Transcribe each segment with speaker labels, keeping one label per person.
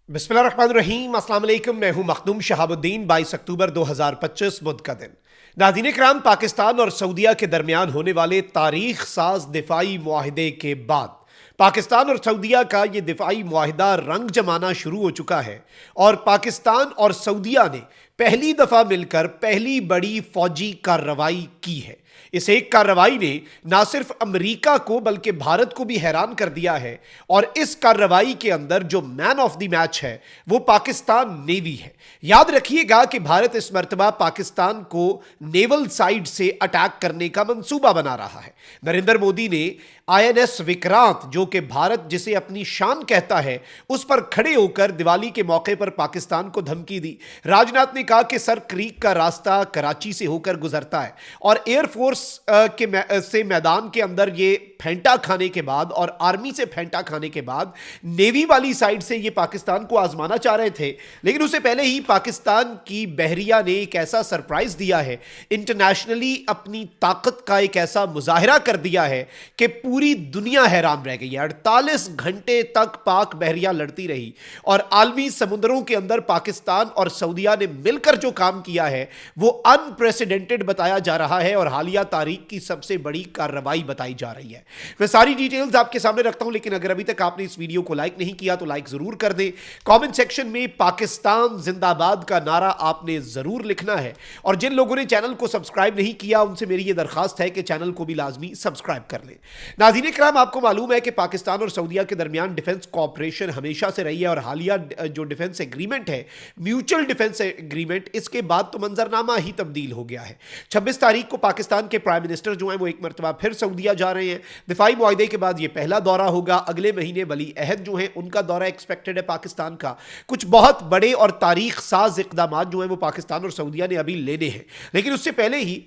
Speaker 1: बिस्मिल्लाहिर्रहमानिर्रहीम, अस्सलाम वालेकुम। मैं हूं मखदूम शहाबुद्दीन। 22 अक्टूबर 2025 बुध का दिन। नाज़रीन किराम, पाकिस्तान और सऊदीया के दरमियान होने वाले तारीख साज दिफाई मुआहदे के बाद पाकिस्तान और सऊदीया का ये दिफाई मुआहदा रंग जमाना शुरू हो चुका है और पाकिस्तान और सऊदीया ने पहली दफा मिलकर पहली बड़ी फौजी कार्रवाई की है। इस एक कार्रवाई ने ना सिर्फ अमेरिका को बल्कि भारत को भी हैरान कर दिया है और इस कार्रवाई के अंदर जो मैन ऑफ द मैच है वो पाकिस्तान नेवी है। याद रखिएगा कि भारत इस मर्तबा पाकिस्तान को नेवल साइड से अटैक करने का मंसूबा बना रहा है। नरेंद्र मोदी ने INS विक्रांत, जो कि भारत जिसे अपनी शान कहता है, उस पर खड़े होकर दिवाली के मौके पर पाकिस्तान को धमकी दी। राजनाथ ने कहा कि सर क्रीक का रास्ता कराची से होकर गुजरता है और एयरफोर्स से मैदान के अंदर ये फेंटा खाने के बाद और आर्मी से फेंटा खाने के बाद नेवी वाली साइड से ये पाकिस्तान को आजमाना चाह रहे थे। लेकिन उससे पहले ही पाकिस्तान की बहरिया ने एक ऐसा सरप्राइज दिया है, इंटरनेशनली अपनी ताकत का एक ऐसा मुजाहिरा कर दिया है कि पूरी दुनिया हैरान रह गई है। 48 घंटे तक पाक बहरिया लड़ती रही और आलमी समुद्रों के अंदर पाकिस्तान और सऊदीया ने मिलकर जो काम किया है वो अनप्रेसिडेंटेड बताया जा रहा है और हालिया तारीख की सबसे बड़ी कार्रवाई बताई जा रही है। मैं सारी डिटेल्स आपके सामने रखता हूं, लेकिन अगर अभी तक आपने इस वीडियो को लाइक नहीं किया तो लाइक जरूर कर दें। कमेंट सेक्शन में पाकिस्तान जिंदाबाद का नारा आपने जरूर लिखना है और जिन लोगों ने चैनल को सब्सक्राइब नहीं किया उनसे मेरी यह दरखास्त है कि चैनल को भी लाजमी सब्सक्राइब कर लें। नाज़रीन किराम, आपको मालूम है कि पाकिस्तान और सऊदीया के दरमियान डिफेंस कोऑपरेशन हमेशा से रही है और हालिया जो डिफेंस एग्रीमेंट है, म्यूचुअल डिफेंस एग्रीमेंट, इसके बाद तो मंजरनामा ही तब्दील हो गया है। 26 तारीख को पाकिस्तान के प्राइम मिनिस्टर जो हैं वो एक मरतबा फिर सऊदीया जा रहे हैं। दिफाई मुआहदे के बाद ये पहला दौरा होगा। अगले महीने वली अहद जो हैं उनका दौरा एक्सपेक्टेड है पाकिस्तान का। कुछ बहुत बड़े और तारीख साज इक़दामात जो हैं वो पाकिस्तान और सऊदीया ने अभी लेने हैं, लेकिन उससे पहले ही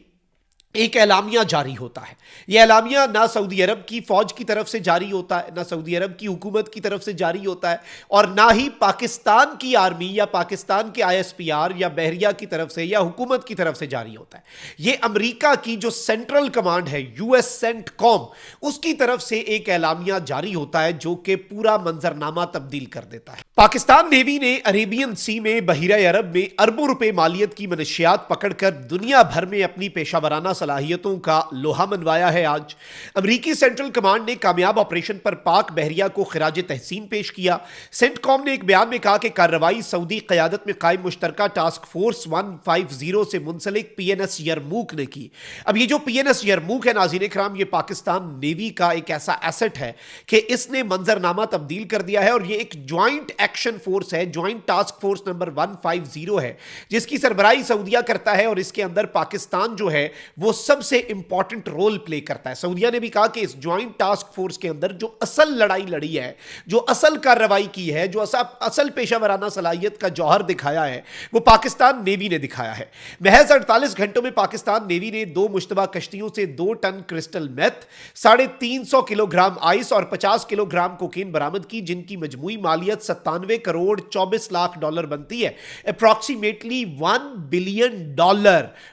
Speaker 1: एक एलामिया जारी होता है। यह एलामिया ना सऊदी अरब की फौज की तरफ से जारी होता है, ना सऊदी अरब की हुकूमत की तरफ से जारी होता है और ना ही पाकिस्तान की आर्मी या पाकिस्तान के ISPR या बहरिया की तरफ से या हुकूमत की तरफ से जारी होता है। यह अमेरिका की जो सेंट्रल कमांड है, US CENTCOM, उसकी तरफ से एक एलामिया जारी होता है जो कि पूरा मंजरनामा तब्दील कर देता है। पाकिस्तान नेवी ने अरेबियन सी में बहिरा अरब में अरबों रुपए मालियत की मनशियात पकड़कर दुनिया भर में अपनी पेशावराना सलाहियतों का लोहा मनवाया है। आज अमेरिकी सेंट्रल कमांड ने कामयाब ऑपरेशन पर पाक बहरिया को खिराज तहसीन पेश किया। सेंटकॉम ने एक बयान में कहा कि कार्रवाई सऊदी क़यादत में कायम मुश्तरका टास्क फोर्स 150 से मुंसलिक PNS यरमूक ने की। अब ये जो PNS यरमूक है नाज़रीन इकराम, ये पाकिस्तान नेवी का एक ऐसा एसेट है कि इसने मंजरनामा तब्दील कर दिया है और ये एक ज्वाइंट एक्शन फोर्स है, ज्वाइंट टास्क फोर्स नंबर 150 है, जिसकी सरबराही सऊदीया करता है और इसके अंदर पाकिस्तान जो है वो सबसे इंपॉर्टेंट रोल प्ले करता है। सऊदीया ने भी कहा कि इस ज्वाइंट टास्क फोर्स के अंदर जो असल लड़ाई लड़ी है, जो असल कार्रवाई की है, जो असल पेशावराना सलाहियत का जौहर दिखाया है, वो पाकिस्तान नेवी ने दिखाया है। महज 48 घंटों में पाकिस्तान नेवी ने 2 मुश्तबा कश्तियों से 2 ton crystal meth, 350 kilogram ice और 50 किलोग्राम कोकीन बरामद की, जिनकी मजमूई मालियत 97 करोड़ 24 लाख डॉलर बनती है। अप्रॉक्सीमेटली $1 बिलियन,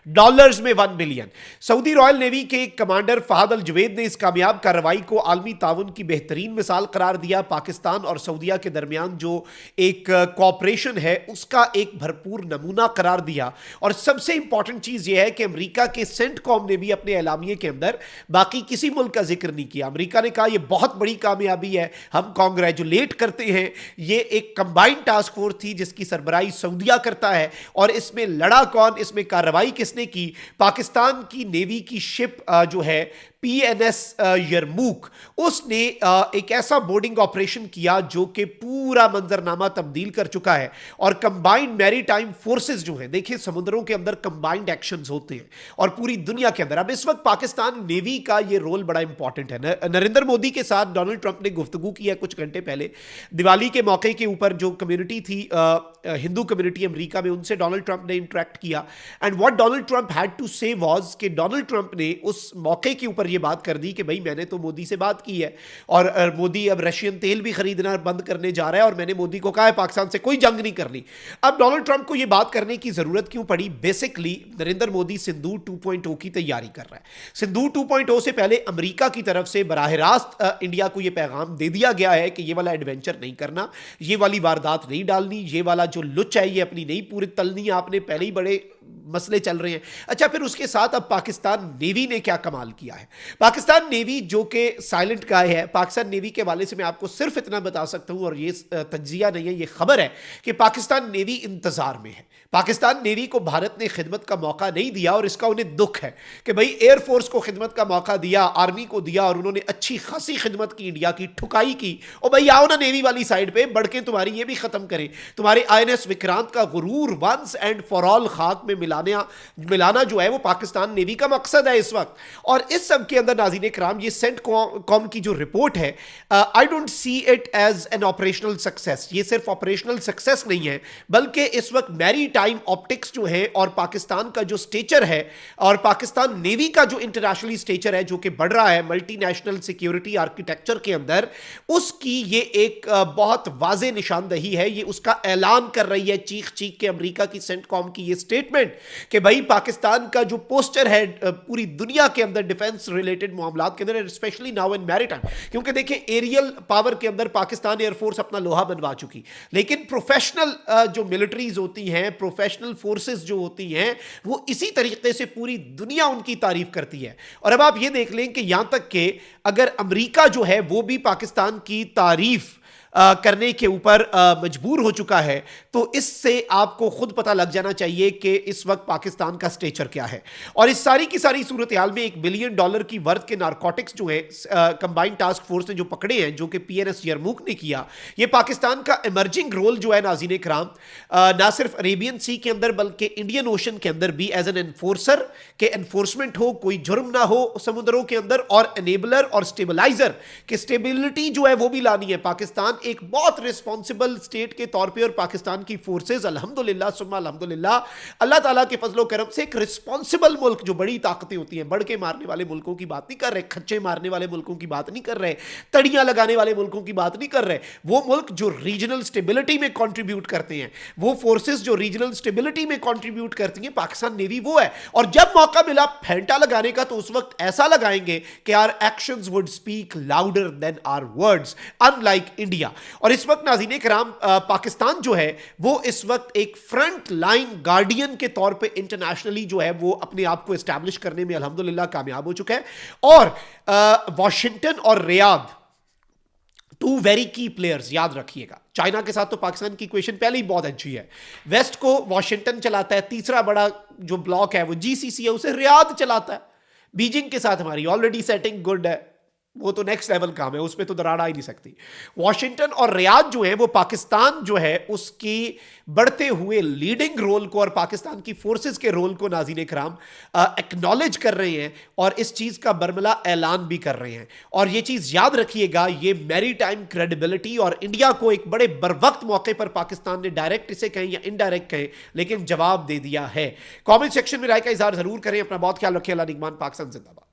Speaker 1: डॉलर्स में 1 बिलियन। सऊदी रॉयल नेवी के कमांडर फहद अल जुवैद ने इस कामयाब कार्रवाई को आलमी ताउन की बेहतरीन मिसाल करार दिया। पाकिस्तान और सऊदीया के दरमियान जो एक कोऑपरेशन है उसका एक भरपूर नमूना करार दिया और सबसे इंपॉर्टेंट चीज यह है कि अमेरिका के सेंटकॉम ने भी अपने एलामिये के अंदर बाकी किसी मुल्क का जिक्र नहीं किया। अमेरिका ने कहा यह बहुत बड़ी कामयाबी है, हम कांग्रेचुलेट करते हैं। यह एक कंबाइंड टास्क फोर्स थी जिसकी सरबराही सऊदीया करता है और इसमें लड़ा कौन, इसमें कार्रवाई किसने की? पाकिस्तान की नेवी की शिप जो है PNS यरमूक, उसने एक ऐसा बोर्डिंग ऑपरेशन किया जो कि पूरा मंजरनामा तब्दील कर चुका है और कंबाइंड मैरीटाइम फोर्सेस जो हैं, देखिए समुद्रों के अंदर कंबाइंड एक्शंस होते हैं और पूरी दुनिया के अंदर अब इस वक्त पाकिस्तान नेवी का ये रोल बड़ा इंपॉर्टेंट है। नरेंद्र मोदी के साथ डोनाल्ड ट्रंप ने गुफ्तगू की है कुछ घंटे पहले। दिवाली के मौके के ऊपर जो कम्युनिटी थी, हिंदू कम्युनिटी अमेरिका में, उनसे डोनाल्ड ट्रंप ने इंटरेक्ट किया and what Donald Trump had to say was कि डोनाल्ड ट्रंप ने उस मौके के ऊपर یہ بات کر دی کہ بھائی میں نے تو مودی سے بات کی ہے اور مودی اب رشین تیل بھی خریدنا بند کرنے جا رہا ہے اور میں نے مودی کو کہا ہے پاکستان سے کوئی جنگ نہیں کرنی. اب ڈونلڈ ٹرمپ کو یہ بات کرنے کی ضرورت کیوں پڑی؟ بیسکلی نریندر مودی سندھو 2.0 کی تیاری کر رہا ہے. سندھو 2.0 سے پہلے امریکہ کی طرف سے براہ راست انڈیا کو یہ پیغام دے دیا گیا ہے کہ یہ والا ایڈونچر نہیں کرنا, یہ والی واردات نہیں ڈالنی, یہ والا جو لچ ہے یہ اپنی نہیں پوری تلنی, آپ نے پہلے ہی بڑے مسئلے چل رہے ہیں. اچھا, پھر اس کے ساتھ اب پاکستان نیوی نے کیا کمال کیا ہے. پاکستان نیوی جو کہ سائلنٹ گائے ہے, پاکستان نیوی کے حوالے سے میں آپ کو صرف اتنا بتا سکتا ہوں, اور یہ تجزیہ نہیں ہے, یہ خبر ہے کہ پاکستان نیوی انتظار میں ہے. پاکستان نیوی کو بھارت نے خدمت کا موقع نہیں دیا اور اس کا انہیں دکھ ہے کہ بھائی ایئر فورس کو خدمت کا موقع دیا, آرمی کو دیا, اور انہوں نے اچھی خاصی خدمت کی, انڈیا کی ٹھکائی کی, اور بھائی آؤ نا نیوی والی سائڈ پہ بڑھ کے تمہاری یہ بھی ختم کریں. تمہارے INS وکرانت کا غرور ونس اینڈ فار آل خاک میں ملانا جو ہے وہ پاکستان نیوی کا مقصد ہے اس وقت. اور اس سب کے اندر ناظرین کرام, یہ سینٹ کام کی جو رپورٹ ہے, I don't see it as an operational success. یہ صرف آپریشنل سکسیس نہیں ہے بلکہ اس وقت میری ٹائم آپٹکس جو ہے اور پاکستان کا جو سٹیچر ہے اور پاکستان نیوی کا جو انٹرنیشنلی سٹیچر ہے جو کہ بڑھ رہا ہے ملٹی نیشنل سیکیورٹی آرکیٹیکچر کے اندر, اس کی یہ ایک بہت واضح نشاندہی ہے. یہ اس کا اعلان کر رہی ہے چیخ چیخ کے امریکہ کی سینٹ کام کی یہ سٹیٹمنٹ کہ بھائی پاکستان کا جو پوسچر ہے پوری دنیا کے اندر ڈیفنس ریلیٹڈ معاملات کے اندر, اسپیشلی ناؤ ان میری ٹائم, کیونکہ دیکھیں ایریل پاور کے اندر پاکستان ایئر فورس اپنا لوہا بنوا چکی, لیکن پروفیشنل جو ملٹریز ہوتی ہیں, پروفیشنل فورسز جو ہوتی ہیں, وہ اسی طریقے سے پوری دنیا ان کی تعریف کرتی ہے. اور اب آپ یہ دیکھ لیں کہ یہاں تک کہ اگر امریکہ جو ہے وہ بھی پاکستان کی تعریف کرنے کے اوپر مجبور ہو چکا ہے, تو اس سے آپ کو خود پتہ لگ جانا چاہیے کہ اس وقت پاکستان کا سٹیچر کیا ہے. اور اس ساری کی ساری صورتحال میں $1 بلین کی ورتھ کے نارکوٹکس جو ہیں کمبائنڈ ٹاسک فورس نے جو پکڑے ہیں, جو کہ PNS یرموک نے کیا, یہ پاکستان کا ایمرجنگ رول جو ہے ناظرین کرام نہ صرف عربین سی کے اندر بلکہ انڈین اوشن کے اندر بھی ایز این انفورسر کہ انفورسمنٹ ہو, کوئی جرم نہ ہو سمندروں کے اندر, اور انیبلر اور سٹیبلائزر کہ سٹیبلٹی جو ہے وہ بھی لانی ہے. پاکستان ایک بہت ریسپانسبل سٹیٹ کے طور پہ, اور پاکستان کی فورسز الحمدللہ ثم الحمدللہ اللہ تعالیٰ کے فضل و کرم سے ایک ریسپانسبل ملک, جو بڑی طاقتیں ہوتی ہیں, بڑھ کے مارنے والے ملکوں کی بات نہیں کر رہے, کھچے مارنے والے ملکوں کی بات نہیں کر رہے, تڑیاں لگانے والے ملکوں کی بات نہیں کر رہے, وہ ملک جو ریجنل سٹیبلٹی میں کنٹریبیوٹ کرتے ہیں, وہ فورسز جو ریجنل سٹیبلٹی میں کنٹریبیوٹ کرتی ہیں, پاکستان نیوی وہ ہے. اور جب موقع ملا پھینٹا لگانے کا تو اس وقت ایسا لگائیں گے کہ our actions would speak louder than our words, unlike India. اور اس وقت ناظرین کرام پاکستان جو ہے وہ اس وقت ایک فرنٹ لائن گارڈین کے طور پہ انٹرنیشنلی جو ہے وہ اپنے آپ کو اسٹیبلش کرنے میں الحمدللہ کامیاب ہو چکا ہے. اور واشنگٹن اور ریاض, 2 ویری کی پلیئرز, یاد رکھیے گا. چائنا کے ساتھ تو پاکستان کی ایکویشن پہلے ہی بہت اچھی ہے, ویسٹ کو واشنگٹن چلاتا ہے, تیسرا بڑا جو بلاک ہے وہ GCC ہے, اسے ریاض چلاتا ہے. بیجنگ کے ساتھ ہماری آلریڈی سیٹنگ گڈ ہے, وہ تو نیکسٹ لیول کام ہے, اس پہ تو دراڑ آ ہی نہیں سکتی. واشنگٹن اور ریاض جو ہیں وہ پاکستان جو ہے اس کی بڑھتے ہوئے لیڈنگ رول کو اور پاکستان کی فورسز کے رول کو ناظرین کرام ایکنالج کر رہے ہیں, اور اس چیز کا برملا اعلان بھی کر رہے ہیں. اور یہ چیز یاد رکھیے گا, یہ میری ٹائم کریڈیبلٹی اور انڈیا کو ایک بڑے بروقت موقع پر پاکستان نے ڈائریکٹ اسے کہیں یا انڈائریکٹ کہیں لیکن جواب دے دیا ہے. کامنٹ سیکشن میں رائے کا اظہار ضرور کریں. اپنا بہت خیال رکھیں. اللہ نگہبان. پاکستان زندہ باد.